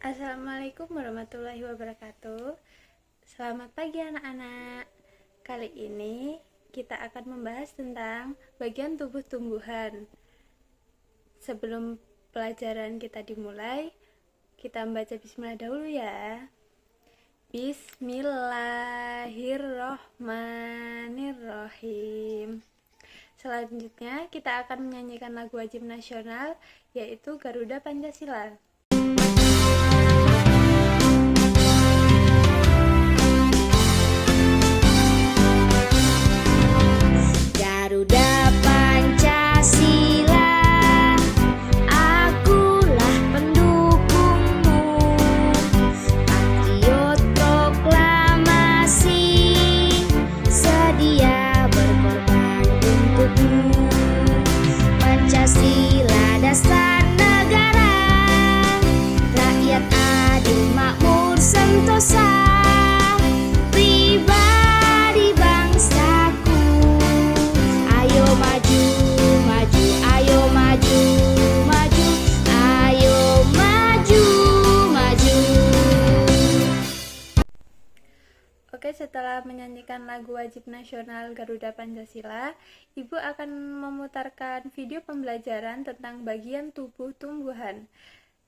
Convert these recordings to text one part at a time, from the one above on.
Assalamualaikum warahmatullahi wabarakatuh. Selamat pagi anak-anak. Kali ini kita akan membahas tentang bagian tubuh tumbuhan. Sebelum pelajaran kita dimulai, kita membaca bismillah dahulu ya. Bismillahirrohmanirrohim. Selanjutnya kita akan menyanyikan lagu wajib nasional, yaitu Garuda Pancasila. Garuda Pancasila, akulah pendukungmu. Patriot proklamasi, sedia berkorban untukmu. Pancasila dasar negara, rakyat adil makmur sentosa. Pribadi bangsaku, ayo maju, maju, ayo maju, maju, ayo maju, maju. Oke, setelah menyanyikan lagu wajib nasional Garuda Pancasila, Ibu akan memutarkan video pembelajaran tentang bagian tubuh tumbuhan.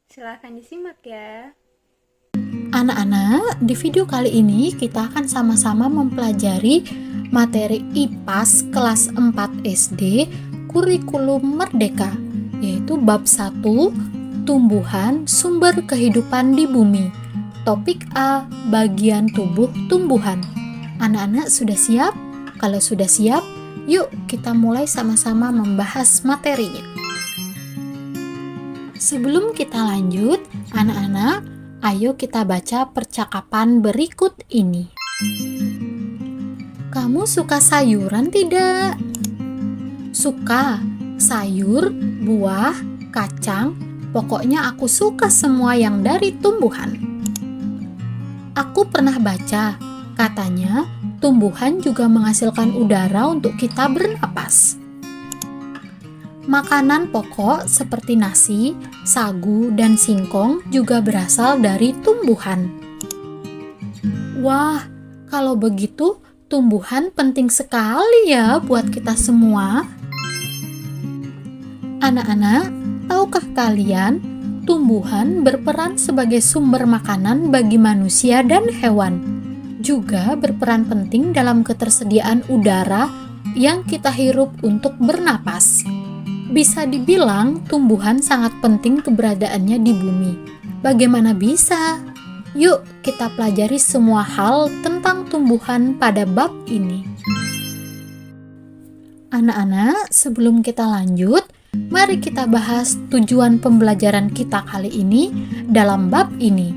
Silahkan disimak ya. Anak-anak, di video kali ini kita akan sama-sama mempelajari materi IPAS kelas 4 SD Kurikulum Merdeka, yaitu bab 1, Tumbuhan Sumber Kehidupan di Bumi. Topik A, bagian tubuh tumbuhan. Anak-anak sudah siap? Kalau sudah siap, yuk kita mulai sama-sama membahas materinya. Sebelum kita lanjut, anak-anak, ayo kita baca percakapan berikut ini. Kamu suka sayuran tidak? Suka. Sayur, buah, kacang, pokoknya aku suka semua yang dari tumbuhan. Aku pernah baca, katanya tumbuhan juga menghasilkan udara untuk kita bernapas. Makanan pokok seperti nasi, sagu, dan singkong juga berasal dari tumbuhan. Wah, kalau begitu tumbuhan penting sekali ya buat kita semua. Anak-anak, tahukah kalian, tumbuhan berperan sebagai sumber makanan bagi manusia dan hewan. Juga berperan penting dalam ketersediaan udara yang kita hirup untuk bernapas. Bisa dibilang tumbuhan sangat penting keberadaannya di bumi. Bagaimana bisa? Yuk kita pelajari semua hal tentang tumbuhan pada bab ini. Anak-anak, sebelum kita lanjut, mari kita bahas tujuan pembelajaran kita kali ini dalam bab ini.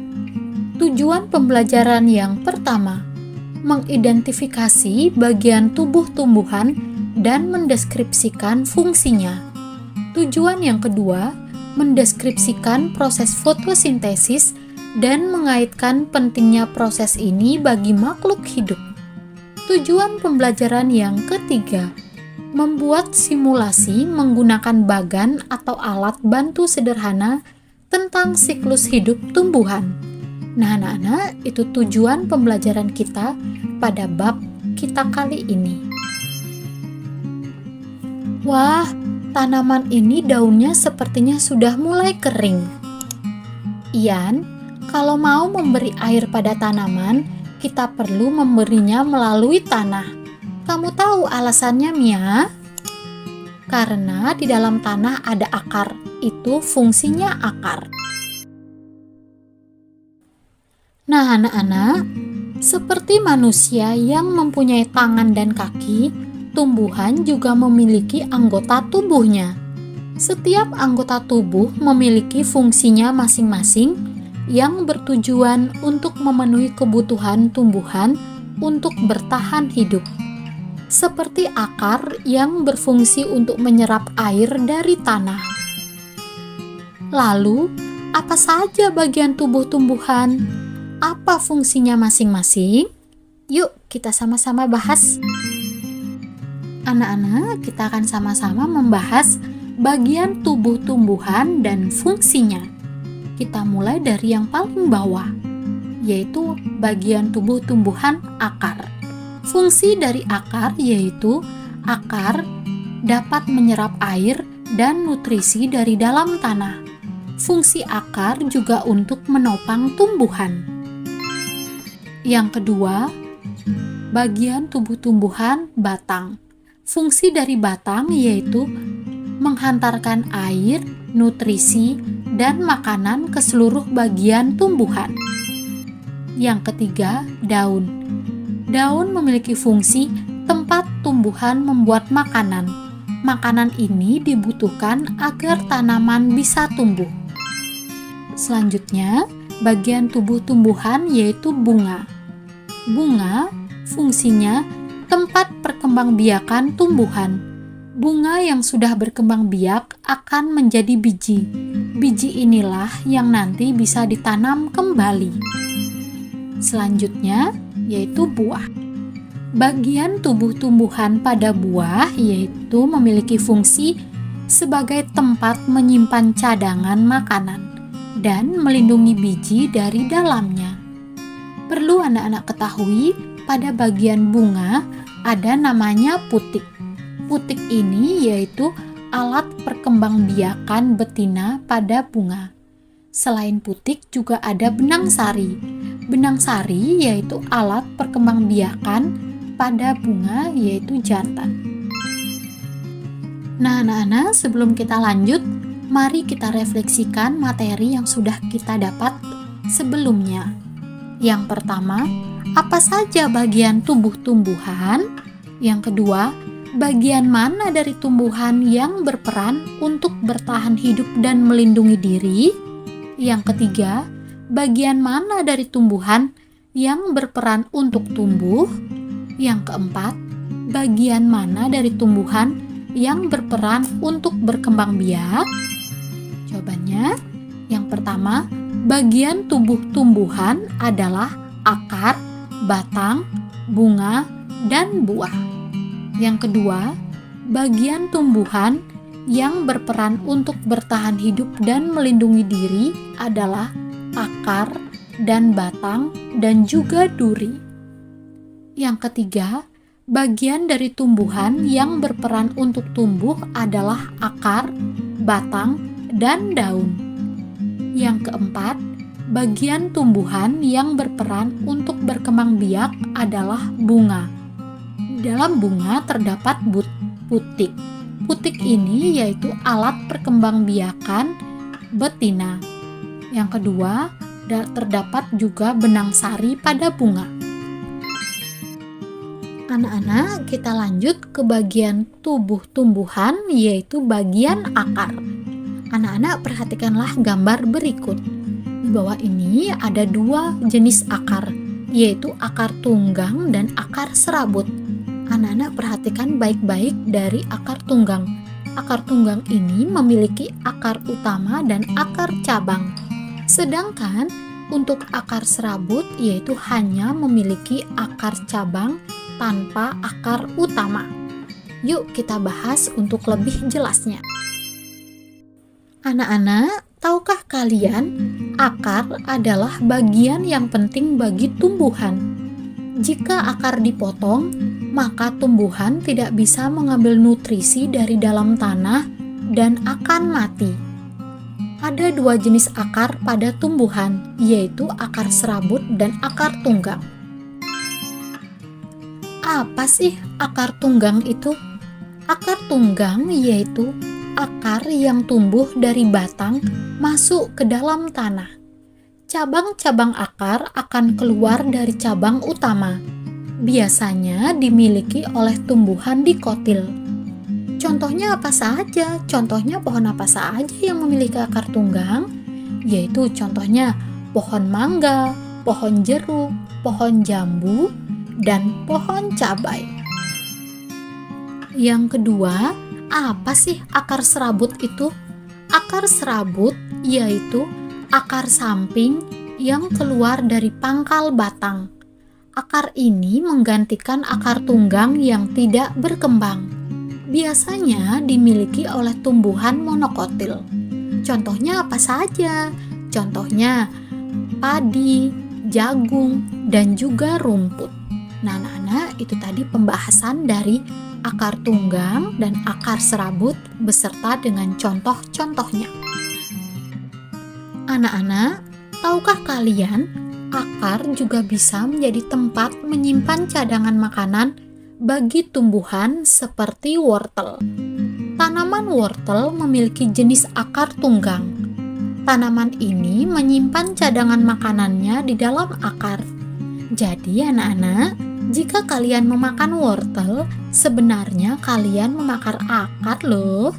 Tujuan pembelajaran yang pertama, mengidentifikasi bagian tubuh tumbuhan dan mendeskripsikan fungsinya. Tujuan yang kedua, mendeskripsikan proses fotosintesis dan mengaitkan pentingnya proses ini bagi makhluk hidup. Tujuan pembelajaran yang ketiga, membuat simulasi menggunakan bagan atau alat bantu sederhana tentang siklus hidup tumbuhan. Nah, anak-anak, itu tujuan pembelajaran kita pada bab kita kali ini. Wah, tanaman ini daunnya sepertinya sudah mulai kering. Ian, kalau mau memberi air pada tanaman, kita perlu memberinya melalui tanah. Kamu tahu alasannya, Mia? Karena di dalam tanah ada akar, itu fungsinya akar. Nah, anak-anak, seperti manusia yang mempunyai tangan dan kaki, tumbuhan juga memiliki anggota tubuhnya. Setiap anggota tubuh memiliki fungsinya masing-masing yang bertujuan untuk memenuhi kebutuhan tumbuhan untuk bertahan hidup. Seperti akar yang berfungsi untuk menyerap air dari tanah. Lalu, apa saja bagian tubuh tumbuhan? Apa fungsinya masing-masing? Yuk, kita sama-sama bahas. Anak-anak, kita akan sama-sama membahas bagian tubuh tumbuhan dan fungsinya. Kita mulai dari yang paling bawah, yaitu bagian tubuh tumbuhan akar. Fungsi dari akar yaitu akar dapat menyerap air dan nutrisi dari dalam tanah. Fungsi akar juga untuk menopang tumbuhan. Yang kedua, bagian tubuh tumbuhan batang. Fungsi dari batang yaitu menghantarkan air, nutrisi, dan makanan ke seluruh bagian tumbuhan. Yang ketiga, daun. Daun memiliki fungsi tempat tumbuhan membuat makanan. Makanan ini dibutuhkan agar tanaman bisa tumbuh. Selanjutnya, bagian tubuh tumbuhan yaitu bunga. Bunga fungsinya tempat perkembangbiakan tumbuhan. Bunga yang sudah berkembang biak akan menjadi biji. Biji inilah yang nanti bisa ditanam kembali. Selanjutnya, yaitu buah. Bagian tubuh tumbuhan pada buah yaitu memiliki fungsi sebagai tempat menyimpan cadangan makanan dan melindungi biji dari dalamnya. Perlu anak-anak ketahui, pada bagian bunga ada namanya putik. Putik ini yaitu alat perkembangbiakan betina pada bunga. Selain putik juga ada benang sari. Benang sari yaitu alat perkembangbiakan pada bunga yaitu jantan. Nah anak-anak, sebelum kita lanjut, mari kita refleksikan materi yang sudah kita dapat sebelumnya. Yang pertama, apa saja bagian tubuh tumbuhan? Yang kedua, bagian mana dari tumbuhan yang berperan untuk bertahan hidup dan melindungi diri? Yang ketiga, bagian mana dari tumbuhan yang berperan untuk tumbuh? Yang keempat, bagian mana dari tumbuhan yang berperan untuk berkembang biak? Jawabannya, yang pertama, bagian tubuh tumbuhan adalah akar, batang, bunga, dan buah. Yang kedua, bagian tumbuhan yang berperan untuk bertahan hidup dan melindungi diri adalah akar dan batang dan juga duri. Yang ketiga, bagian dari tumbuhan yang berperan untuk tumbuh adalah akar, batang, dan daun. Yang keempat, bagian tumbuhan yang berperan untuk berkembang biak adalah bunga. Dalam bunga terdapat putik. Putik ini yaitu alat perkembangbiakan betina. Yang kedua, terdapat juga benang sari pada bunga. Anak-anak, kita lanjut ke bagian tubuh tumbuhan yaitu bagian akar. Anak-anak, perhatikanlah gambar berikut. Di bawah ini ada dua jenis akar, yaitu akar tunggang dan akar serabut. Anak-anak perhatikan baik-baik dari akar tunggang. Akar tunggang ini memiliki akar utama dan akar cabang. Sedangkan untuk akar serabut yaitu hanya memiliki akar cabang tanpa akar utama. Yuk kita bahas untuk lebih jelasnya. Anak-anak, tahukah kalian akar adalah bagian yang penting bagi tumbuhan? Jika akar dipotong, maka tumbuhan tidak bisa mengambil nutrisi dari dalam tanah dan akan mati. Ada dua jenis akar pada tumbuhan, yaitu akar serabut dan akar tunggang. Apa sih akar tunggang itu? Akar tunggang yaitu akar yang tumbuh dari batang masuk ke dalam tanah. Cabang-cabang akar akan keluar dari cabang utama. Biasanya dimiliki oleh tumbuhan dikotil. Contohnya apa saja? Contohnya pohon apa saja yang memiliki akar tunggang? Yaitu contohnya pohon mangga, pohon jeruk, pohon jambu, dan pohon cabai. Yang kedua, apa sih akar serabut itu? Akar serabut yaitu akar samping yang keluar dari pangkal batang. Akar ini menggantikan akar tunggang yang tidak berkembang. Biasanya dimiliki oleh tumbuhan monokotil. Contohnya apa saja? Contohnya padi, jagung, dan juga rumput. Nah, anak-anak, itu tadi pembahasan dari akar tunggang dan akar serabut beserta dengan contoh-contohnya. Anak-anak, tahukah kalian akar juga bisa menjadi tempat menyimpan cadangan makanan bagi tumbuhan seperti wortel. Tanaman wortel memiliki jenis akar tunggang. Tanaman ini menyimpan cadangan makanannya di dalam akar. Jadi anak-anak, jika kalian memakan wortel, sebenarnya kalian memakan akar loh.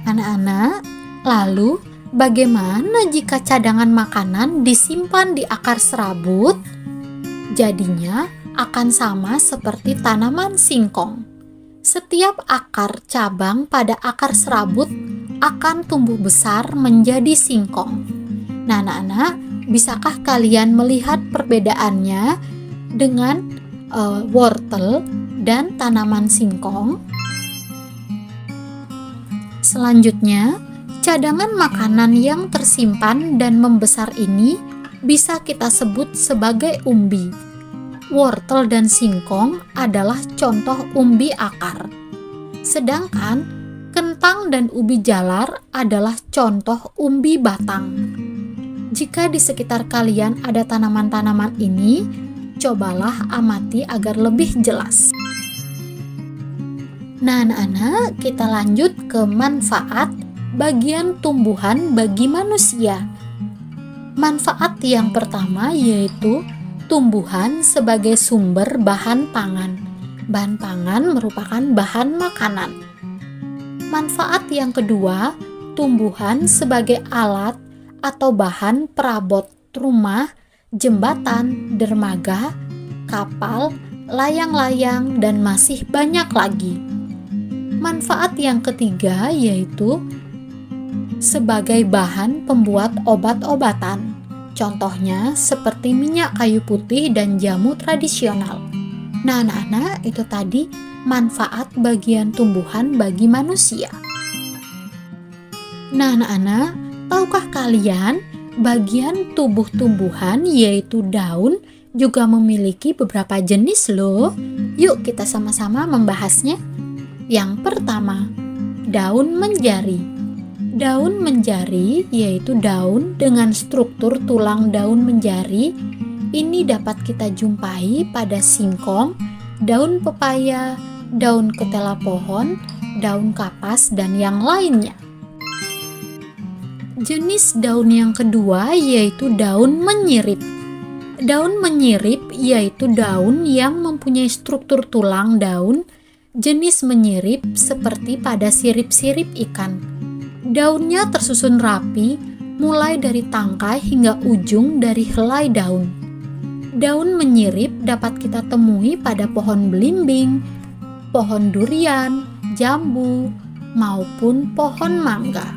Anak-anak, lalu bagaimana jika cadangan makanan disimpan di akar serabut? Jadinya akan sama seperti tanaman singkong. Setiap akar cabang pada akar serabut akan tumbuh besar menjadi singkong. Nah, anak-anak, bisakah kalian melihat perbedaannya dengan wortel dan tanaman singkong? Selanjutnya, cadangan makanan yang tersimpan dan membesar ini bisa kita sebut sebagai umbi. Wortel dan singkong adalah contoh umbi akar. Sedangkan kentang dan ubi jalar adalah contoh umbi batang. Jika di sekitar kalian ada tanaman-tanaman ini, cobalah amati agar lebih jelas. Nah, anak-anak, kita lanjut ke manfaat bagian tumbuhan bagi manusia. Manfaat yang pertama yaitu tumbuhan sebagai sumber bahan pangan. Bahan pangan merupakan bahan makanan. Manfaat yang kedua, tumbuhan sebagai alat atau bahan perabot rumah, jembatan, dermaga, kapal, layang-layang, dan masih banyak lagi. Manfaat yang ketiga yaitu sebagai bahan pembuat obat-obatan. Contohnya seperti minyak kayu putih dan jamu tradisional. Nah, anak-anak, itu tadi manfaat bagian tumbuhan bagi manusia. Nah, anak-anak, tahukah kalian bagian tubuh tumbuhan yaitu daun juga memiliki beberapa jenis loh? Yuk kita sama-sama membahasnya. Yang pertama, daun menjari. Daun menjari yaitu daun dengan struktur tulang daun menjari. Ini dapat kita jumpai pada singkong, daun pepaya, daun ketela pohon, daun kapas, dan yang lainnya. Jenis daun yang kedua yaitu daun menyirip. Daun menyirip yaitu daun yang mempunyai struktur tulang daun jenis menyirip seperti pada sirip-sirip ikan. Daunnya tersusun rapi, mulai dari tangkai hingga ujung dari helai daun. Daun menyirip dapat kita temui pada pohon belimbing, pohon durian, jambu, maupun pohon mangga.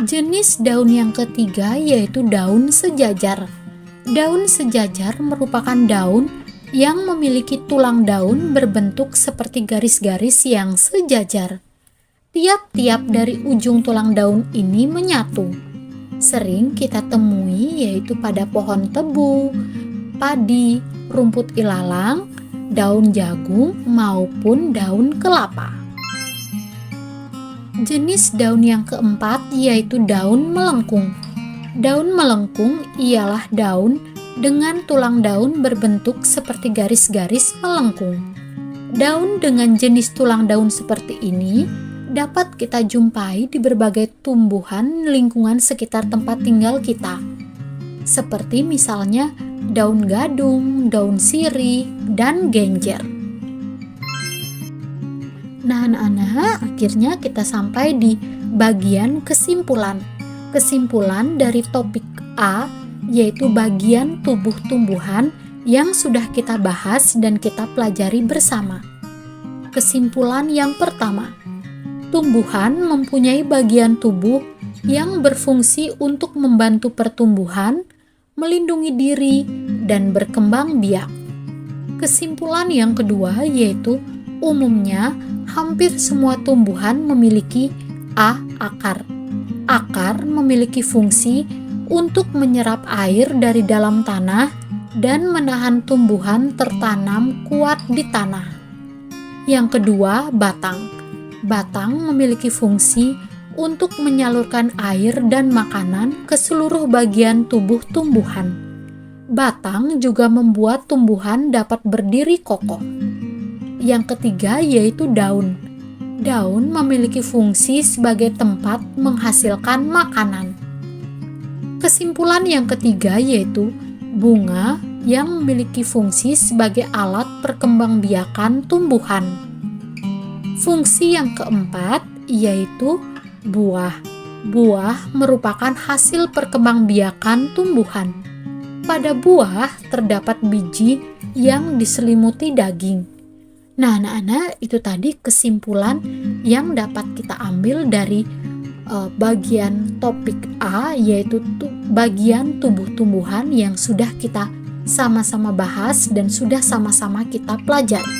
Jenis daun yang ketiga yaitu daun sejajar. Daun sejajar merupakan daun yang memiliki tulang daun berbentuk seperti garis-garis yang sejajar. Tiap-tiap dari ujung tulang daun ini menyatu. Sering kita temui yaitu pada pohon tebu, padi, rumput ilalang, daun jagung, maupun daun kelapa. Jenis daun yang keempat yaitu daun melengkung. Daun melengkung ialah daun dengan tulang daun berbentuk seperti garis-garis melengkung. Daun dengan jenis tulang daun seperti ini dapat kita jumpai di berbagai tumbuhan lingkungan sekitar tempat tinggal kita, seperti misalnya daun gadung, daun sirih, dan genjer. Nah, anak-anak, akhirnya kita sampai di bagian kesimpulan. Kesimpulan dari topik A, yaitu bagian tubuh tumbuhan yang sudah kita bahas dan kita pelajari bersama. Kesimpulan yang pertama, tumbuhan mempunyai bagian tubuh yang berfungsi untuk membantu pertumbuhan, melindungi diri, dan berkembang biak. Kesimpulan yang kedua yaitu umumnya hampir semua tumbuhan memiliki A. Akar. Akar memiliki fungsi untuk menyerap air dari dalam tanah dan menahan tumbuhan tertanam kuat di tanah. Yang kedua, batang. Batang memiliki fungsi untuk menyalurkan air dan makanan ke seluruh bagian tubuh tumbuhan. Batang juga membuat tumbuhan dapat berdiri kokoh. Yang ketiga yaitu daun. Daun memiliki fungsi sebagai tempat menghasilkan makanan. Kesimpulan yang ketiga yaitu bunga yang memiliki fungsi sebagai alat perkembangbiakan tumbuhan. Fungsi yang keempat yaitu buah. Buah merupakan hasil perkembangbiakan tumbuhan. Pada buah terdapat biji yang diselimuti daging. Nah, anak-anak, itu tadi kesimpulan yang dapat kita ambil dari bagian topik A, yaitu bagian tubuh tumbuhan yang sudah kita sama-sama bahas dan sudah sama-sama kita pelajari.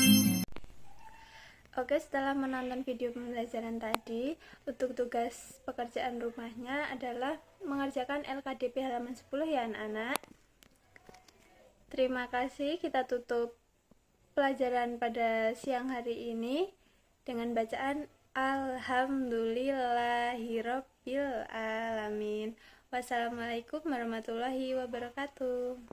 Oke, setelah menonton video pembelajaran tadi, untuk tugas pekerjaan rumahnya adalah mengerjakan LKDP halaman 10 ya anak-anak. Terima kasih, kita tutup pelajaran pada siang hari ini dengan bacaan Alhamdulillahirobbil alamin. Wassalamualaikum warahmatullahi wabarakatuh.